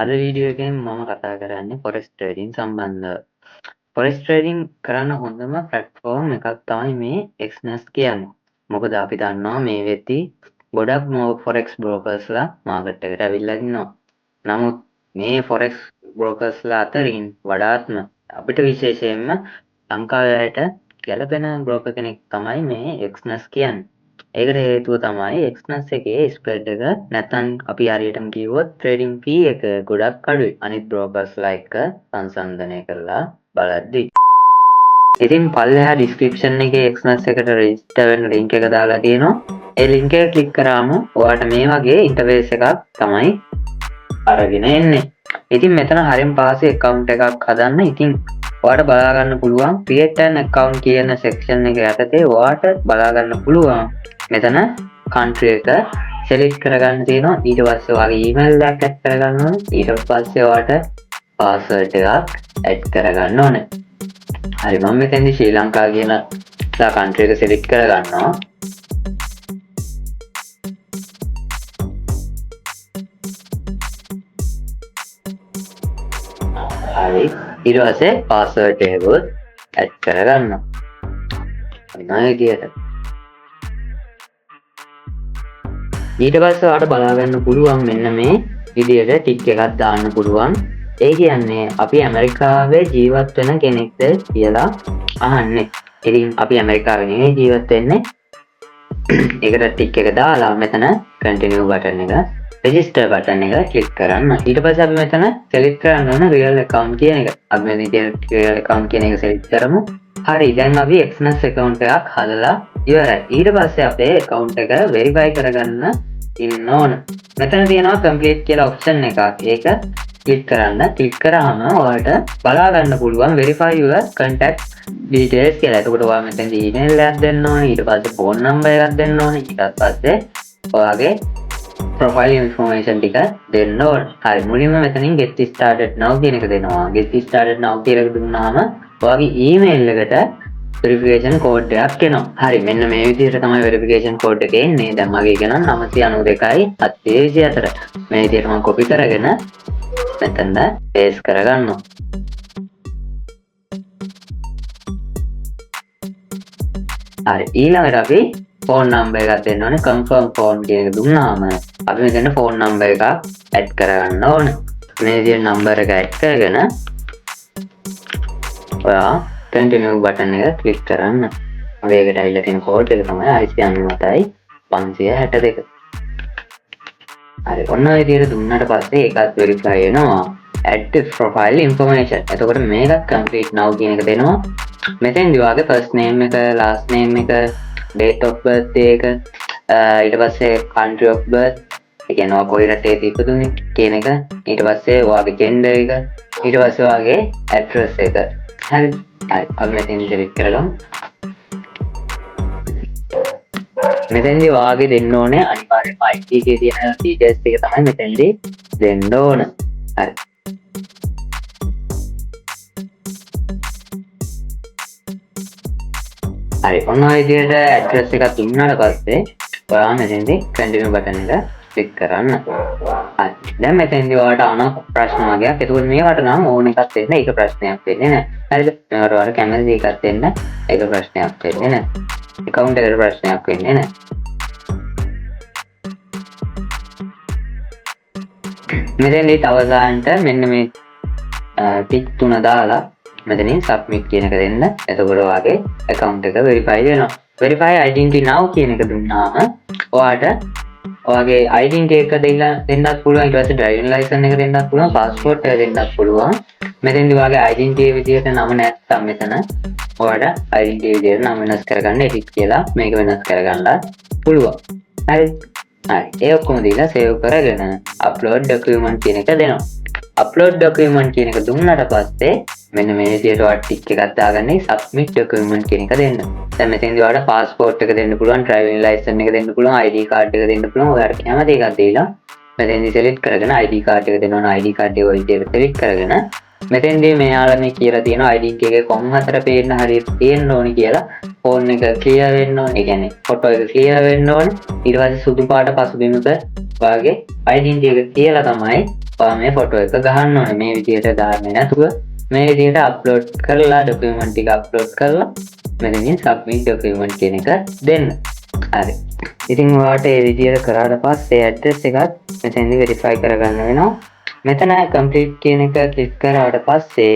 අද වීඩියෝ එකෙන් මම කතා කරන්නේ ෆොරෙක්ස් ට්‍රේඩින් සම්බන්ධව. ෆොරෙක්ස් ට්‍රේඩින් කරන්න හොඳම ප්ලැට්ෆෝම් එකක් තමයි මේ එක්ස්නස් කියන්නේ. මොකද අපි දන්නවා මේ වෙද්දී ගොඩක් ෆොරෙක්ස් බ්‍රෝකර්ස්ලා මාකට් එකට ඇවිල්ලා ඉන්නවා. නමුත් මේ ෆොරෙක්ස් බ්‍රෝකර්ස්ලා අතරින් වඩාත්ම අපිට විශේෂයෙන්ම ලංකාවට ගැලපෙන බ්‍රෝකර් කෙනෙක් තමයි මේ එක්ස්නස් කියන්නේ. ඒකට හේතුව තමයි එක්ස්නස් එකේ ස්ප්‍රෙඩ් එක නැත්නම් අපි හරියටම කිව්වොත් ට්‍රේඩින් ෆී එක ගොඩක් අඩුයි. අනිත් බ්‍රෝකර්ස්ලා එක්ක සංසන්දනය කරලා බලද්දි. ඉතින් පල්ලෙහා ඩිස්ක්‍රිප්ෂන් එකේ එක්ස්නස් එකට රෙජිස්ටර් වෙන්න ලින්ක් එක දාලා තියෙනවා. ඒ ලින්ක් එක ක්ලික් කරාම ඔයාලට මේ වගේ ඉන්ටර්ෆේස් එකක් තමයි අරගෙන එන්නේ. ඉතින් මෙතන හරියම පහසු account එකක් හදන්න. ඉතින් ඔයාලට බලා ගන්න පුළුවන් create an account කියන section එක යටතේ ඔයාලට බලා ගන්න පුළුවන් මෙතන country එක select කරගන්න තියෙනවා. ඊට පස්සේ ඔයාගේ email එකක් add කරගන්න ඕනේ. ඊට පස්සේ ඔයාලට password එකක් add කරගන්න ඕනේ. හරි මම මෙතෙන්දී ශ්‍රී ලංකා කියන country එක select කරගන්නවා. හරි ඊට පස්සේ password එකකුත් add කරගන්නවා. ඔන්න ඔය විදියට. ඊට පස්සේ ඔයාලට බලා ගන්න පුළුවන් මෙන්න මේ විදියට ටික් එකක් දාන්න පුළුවන්. ඒ කියන්නේ අපි ඇමරිකාවේ ජීවත් වෙන කෙනෙක්ද කියලා අහන්නේ. ඉතින් අපි ඇමරිකාවේ නෙවෙයි ජීවත් වෙන්නේ. ඒකට ටික් එක දාලා මෙතන continue button එක register button එක click කරන්න. ඊට පස්සේ අපි මෙතන select කරන්න ඕන real account කියන එක. අපි මේ විදියට real account කියන එක select කරමු. හරි දැන් අපි එක්ස්නස් account එකක් හදලා ඉවරයි. ඊට පස්සේ අපේ account එක verify කරගන්න ඉන්න ඕන. මෙතන තියෙනවා complete කියලා option එකක්. ඒක click කරන්න. click කරාම ඔයාලට බලා ගන්න පුළුවන් verify your contact details කියලා. එතකොට ඔයා මෙතන email එකක් දෙන්න ඕනේ. ඊට පස්සේ phone number එකක් දෙන්න ඕනේ. ඊට පස්සේ ඔයාගේ profile information ටික දෙන්න ඕනේ. හරි මුලින්ම මෙතනින් get started now කියන එක දෙනවා. get started now කියලා දුන්නාම ඔයාගේ email එකට verification code එකක් එනවා. හරි මෙන්න මේ විදිහට තමයි verification code එක එන්නේ. දැන් මගේ එක නම් 992යි 724. මේ විදිහට මම copy කරගෙන මෙතනද paste කරගන්නවා. හරි ඊළඟට අපි phone number එකක් දෙන්න ඕනේ. confirm phone කියන එක දුන්නාම අපි මෙතන phone number එකක් add කරගන්න ඕනේ. මේ විදිහට number එක add කරගෙන ඔයා continue button එක click කරන්න. මගේ එකට ඇවිල්ලා තියෙන code එක තමයි 697යි 562. හරි ඔන්න ඔය විදිහට දුන්නාට පස්සේ ඒකත් verify වෙනවා. add profile information. එතකොට මේකත් complete now කියන එක දෙනවා. මෙතෙන්දී ඔයාගේ first name එක last name එක date of birth එක ඊට පස්සේ country of birth ඒ කියන්නේ ඔයා කොයි රටේද ඉපදුනේ කියන එක ඊට පස්සේ ඔයාගේ gender එක ඊට පස්සේ ඔයාගේ address එක. හරි අපි මෙතෙන් select කරගමු. මෙතෙන්දී ඔයාගේ දෙන්න ඕනේ අනිවාර්යයෙන්ම ID එකේ තියෙන details ටික තමයි මෙතෙන්දී දෙන්න ඕන. හරි හරි ඔන්න ඔය විදිහට address එකක් දුන්නාට පස්සේ ඔයා මෙතෙන්දී continue button එක click කරන්න. හරි දැන් මෙතෙන්දී ඔයාලට අන ප්‍රශ්න වගේක්. ඒකෝට මේකට නම් ඕන එකක් දෙන්න. ඒක ප්‍රශ්නයක් වෙන්නේ නැහැ. හරිද? මේකට ඔයාලට කැමති එකක් දෙන්න. ඒක ප්‍රශ්නයක් වෙන්නේ නැහැ. account එකට ප්‍රශ්නයක් වෙන්නේ නැහැ. මෙතෙන්දී තව ගන්නට මෙන්න මේ ටික් තුන දාලා මෙතනින් submit කියන එක දෙන්න. එතකොට ඔයාගේ account එක verify වෙනවා. verify identity now කියන එක දුන්නාම ඔයාට ඔයාගේ identity එක දෙන්නත් පුළුවන්. ඊට පස්සේ driving license එක දෙන්නත් පුළුවන්. passport එක දෙන්නත් පුළුවන්. මෙතෙන්දී ඔයාගේ identity විදියට නම නැත්නම් මෙතන ඔයාට identity විදියට නම වෙනස් කරගන්න edit කියලා මේක වෙනස් කරගන්නත් පුළුවන්. හරි. හරි. ඒ ඔක්කොම දීලා save කරගෙන upload document කියන එක දෙනවා. upload document කියන එක දුන්නාට පස්සේ මෙන්න මේ විදිහට ඔයාලා ටික් එකක් දාගන්නේ submit document කියන එක දෙන්න. දැන් මෙතෙන්දී ඔයාලට passport එක දෙන්න පුළුවන්, driving license එක දෙන්න පුළුවන්, ID card එක දෙන්න පුළුවන්. ඔයාලට කැමති එකක් දීලා මෙතෙන්දී select කරගෙන ID card එක දෙනවා නම් ID card එක ඔය විදිහට select කරගෙන මෙතෙන්දී මෙයාලා මේ කියලා තියෙනවා identity එකේ කොන් හතර පේන්න හරියට තියෙන්න ඕනි කියලා. ෆෝන් එක ක්ලියර් වෙන්න ඕනේ. ඒ කියන්නේ ෆොටෝ එක ක්ලියර් වෙන්න ඕනේ. ඊට පස්සේ සුදු පාට පසුබිමක වාගේ identity එක කියලා තමයි ඔයා මේ ෆොටෝ එක ගහන්න ඕනේ. මේ විදිහට දාන්නේ නැතුව මේ විදිහට අප්ලෝඩ් කරලා ડોකියුමන්ට් ටික අප්ලෝඩ් කරලා මෙතනින් සබ්මිට් ડોකියුමන්ට් කියන එක දෙන්න. හරි. ඉතින් ඔයාලට මේ විදිහට කරාට පස්සේ ඇඩ්‍රස් එකත් මෙතෙන්දි වෙරිෆයි කරගන්න වෙනවා. මෙතන කම්ප්ලීට් කියන එක ක්ලික් කරාට පස්සේ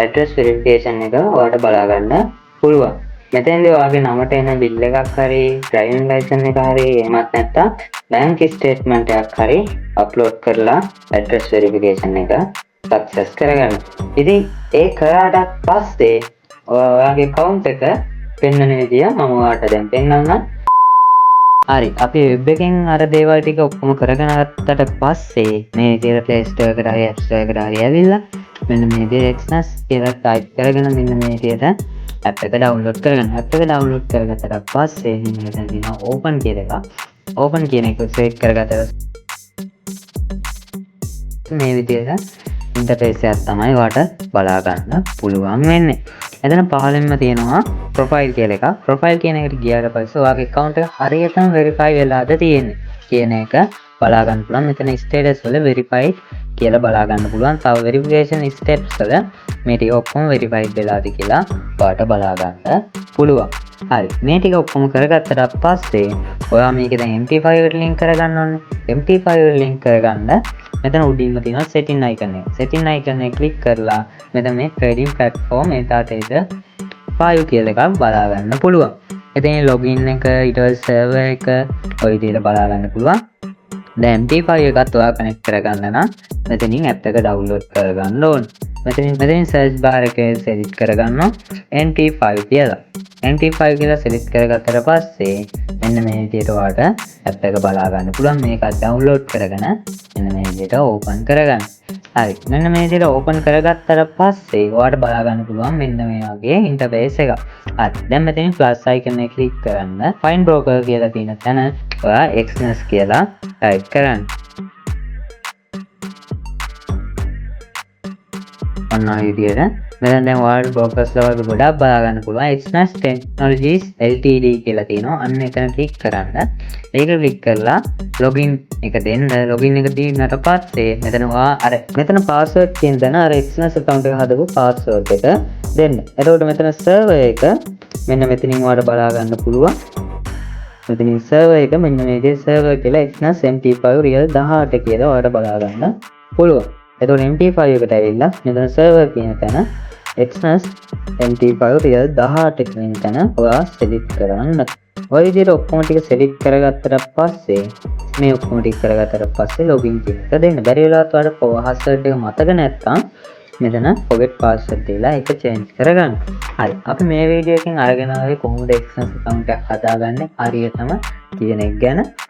ඇඩ්‍රස් වෙරිෆිකේෂන් එක ඔයාලට බලා ගන්න පුළුවන්. මෙතෙන්දී ඔයාගේ නමට එන බිල් එකක් හරි ඩ්‍රයිවිං ලයිසන්ස් එක හරි එහෙමත් නැත්නම් බැංක් ස්ටේට්මන්ට් එකක් හරි අප්ලෝඩ් කරලා ඇඩ්‍රස් වෙරිෆිකේෂන් එක සක්සස් කරගන්න. ඉතින් ඒ කරාට පස්සේ ඔයාගේ account එක පෙන්වන විදිය මම ඔයාලට දැන් පෙන්වන්නම්. හරි අපි වෙබ් එකෙන් අර දේවල් ටික ඔක්කොම කරගෙන ගත්තට පස්සේ මේ විදියට Play Store එකට හරි App Store එකට හරි ඇවිල්ලා මෙන්න මේ විදියට Xmas කියලා ටයිප් කරගෙන මෙන්න මේ විදියට app එක download කරගන්න. app එක download කරගත්තට පස්සේ මෙතන තියෙනවා open කියන එක. open කියන එක select කරගත්තට මේ විදියට ඉන්ටර්ෆේස් එකක් තමයි ඔයාලට බලා ගන්න පුළුවන් වෙන්නේ. එතන පහළින්ම තියෙනවා ප්‍රොෆයිල් කියලා එකක්. ප්‍රොෆයිල් කියන එකට ගියාට පස්සේ ඔයාගේ account එක හරියටම verify වෙලාද තියෙන්නේ කියන එක බලා ගන්න පුළුවන්. මෙතන status වල verify කියලා බලා ගන්න පුළුවන්. තව verification steps වල මේ ටික ඔක්කොම verify වෙලාද කියලා ඔයාලට බලා ගන්න පුළුවන්. හරි. මේ ටික ඔක්කොම කරගත්තට පස්සේ ඔයා මේක දැන් MT5 එකට link කරගන්න ඕනේ. MT5 එකට link කරගන්න මෙතන උඩින්ම තියෙනවා setting icon එක. setting icon එක click කරලා මෙතන මේ trading platform MetaTrader 5 කියලා එකක් බලා ගන්න පුළුවන්. එතන login එක ඊට පස්සේ server එක ඔය විදිහට බලා ගන්න පුළුවන්. දැන් MT5 එකත් ඔයා connect කරගන්න නම් මෙතනින් app එක download කරගන්න ඕනේ. මෙතනින් search bar එකේ select කරගන්නවා MT5 කියලා. MT5 කියලා select කරගත්තට පස්සේ මෙන්න මේ විදිහට ඔයාලට app එක බලා ගන්න පුළුවන්. මේක download කරගෙන මෙන්න මේ විදිහට open කරගන්න. හරි. මෙන්න මේ විදිහට open කරගත්තට පස්සේ ඔයාලට බලා ගන්න පුළුවන් මෙන්න මේ වගේ interface එකක්. හරි. දැන් මෙතනින් plus icon එක click කරන්න. find broker කියලා තියෙන තැන ඔයා Xmas කියලා type කරන්න. ඔන්න ඔය විදිහට මෙතන දැන් ඔයාලට brokers ලවල් ගොඩක් බලා ගන්න පුළුවන්. Xmas Technologies Ltd කියලා තියෙනවා. අන්න එතන click කරන්න. ඒක click කරලා login එක දෙන්න. login එක දීනට පස්සේ මෙතන ඔයා අර මෙතන password කියන තැන අර Xmas account එක හදපු password එක දෙන්න. එතකොට මෙතන server එක මෙන්න මෙතනින් ඔයාලට බලා ගන්න පුළුවන්. මෙතනින් server එක මෙන්න මේ විදිහේ server කියලා Xmas MT5 real 18 කියලා ඔයාලට බලා ගන්න පුළුවන්. එතකොට MT5 එකට ඇවිල්ලා මෙතන server කියන තැන Xmas MT5 real 18 කියන තැන ඔයා select කරන්න. ඔය විදිහට ඔක්කොම ටික select කරගත්තට පස්සේ මේ ඔක්කොම ටික කරගත්තට පස්සේ login කියන එක දෙන්න. බැරි වෙලාවත් ඔයාලට password එක මතක නැත්නම් මෙතන forget password දීලා ඒක change කරගන්න. හරි. අපි මේ වීඩියෝ එකෙන් අරගෙන ආවේ කොහොමද Xmas account එකක් හදාගන්නේ හරියටම කියන එක ගැන.